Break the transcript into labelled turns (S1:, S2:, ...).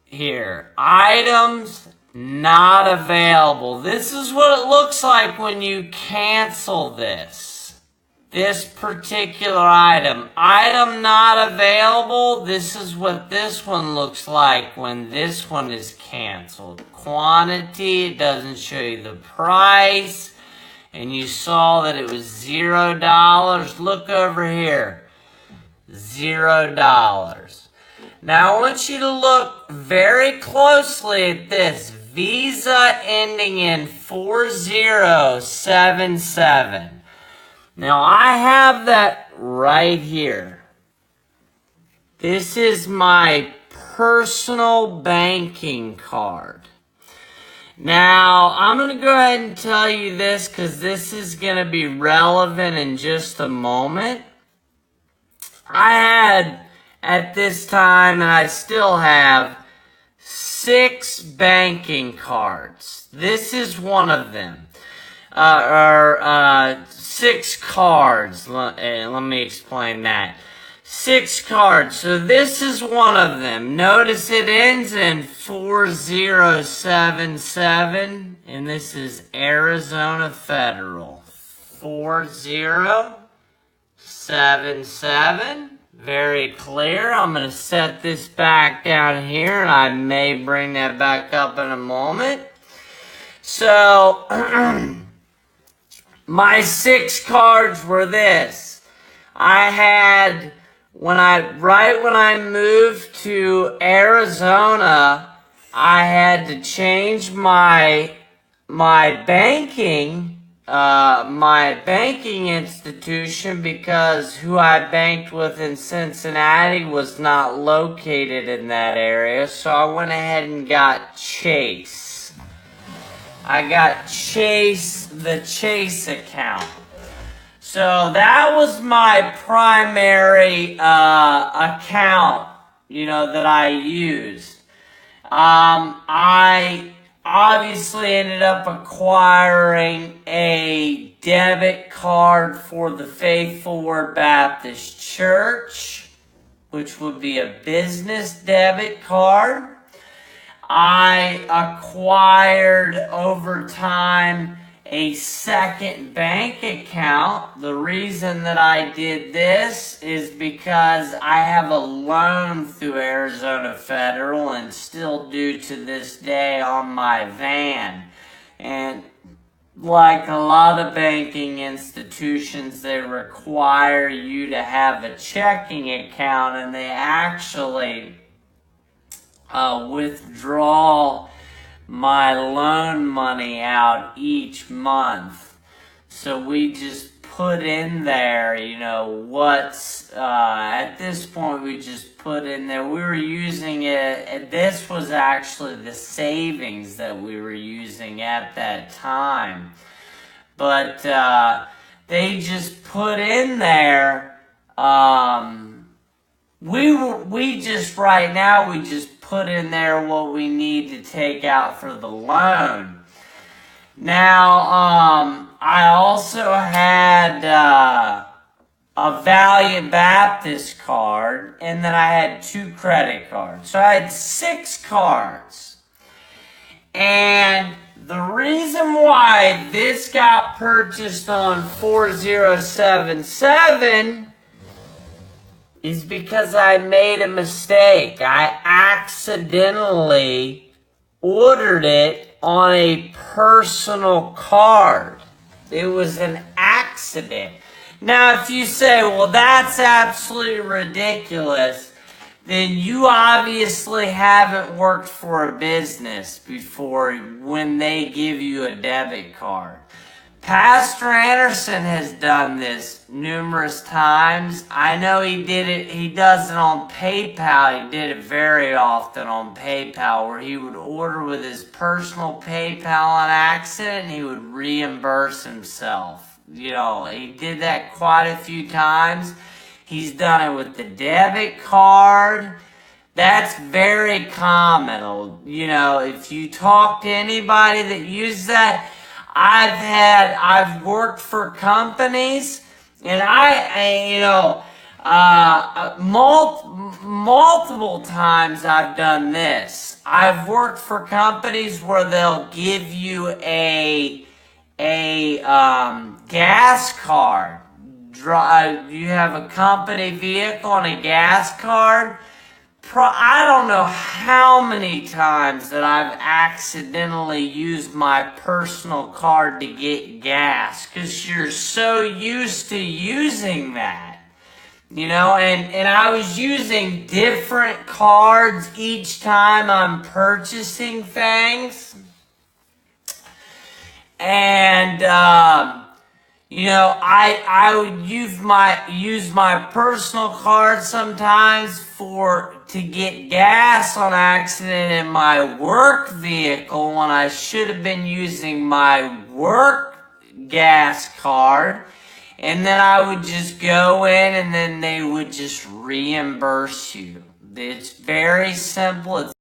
S1: here. Items not available. This is what it looks like when you cancel this. This particular item. Item not available. This is what this one looks like when this one is canceled. Quantity, it doesn't show you the price. And you saw that it was $0. Look over here. $0. Now I want you to look very closely at this. Visa ending in 4077. Now I have that right here. This is my personal banking card. Now, I'm going to go ahead and tell you this because this is going to be relevant in just a moment. I had, at this time, and I still have, 6 banking cards. This is one of them. 6 cards. Let me explain that. 6 cards. So this is one of them. Notice it ends in 4077, and this is Arizona Federal. 4077. Very clear. I'm going to set this back down here, and I may bring that back up in a moment. So, my 6 cards were this. I had... Right when I moved to Arizona, I had to change my banking institution because who I banked with in Cincinnati was not located in that area. So I went ahead and got Chase. I got the Chase account. So that was my primary account, that I used. I obviously ended up acquiring a debit card for the Faithful Word Baptist Church, which would be a business debit card. I acquired over time a second bank account. The reason that I did this is because I have a loan through Arizona Federal and still do to this day on my van. And like a lot of banking institutions, they require you to have a checking account, and they actually withdraw my loan money out each month. So we just put in there, what's, at this point we just put in there, we were using it, and this was actually the savings that we were using at that time. But, they just put in there, we just put in there what we need to take out for the loan. Now, I also had a Valiant Baptist card, and then I had 2 credit cards. So I had 6 cards. And the reason why this got purchased on 4077 is because I made a mistake. I accidentally ordered it on a personal card. It was an accident. Now, if you say, well, that's absolutely ridiculous, then you obviously haven't worked for a business before when they give you a debit card. Pastor Anderson has done this numerous times. I know he does it on PayPal. He did it very often on PayPal, where he would order with his personal PayPal on accident and he would reimburse himself. He did that quite a few times. He's done it with the debit card. That's very common. If you talk to anybody that uses that, I've worked for companies, and Multiple times I've done this. I've worked for companies where they'll give you a gas card. You have a company vehicle and a gas card. I don't know how many times that I've accidentally used my personal card to get gas, because you're so used to using that. You know, and I was using different cards each time I'm purchasing things. And, you know, I would use my personal card sometimes to get gas on accident in my work vehicle when I should have been using my work gas card. And then I would just go in and then they would just reimburse you. It's very simple. It's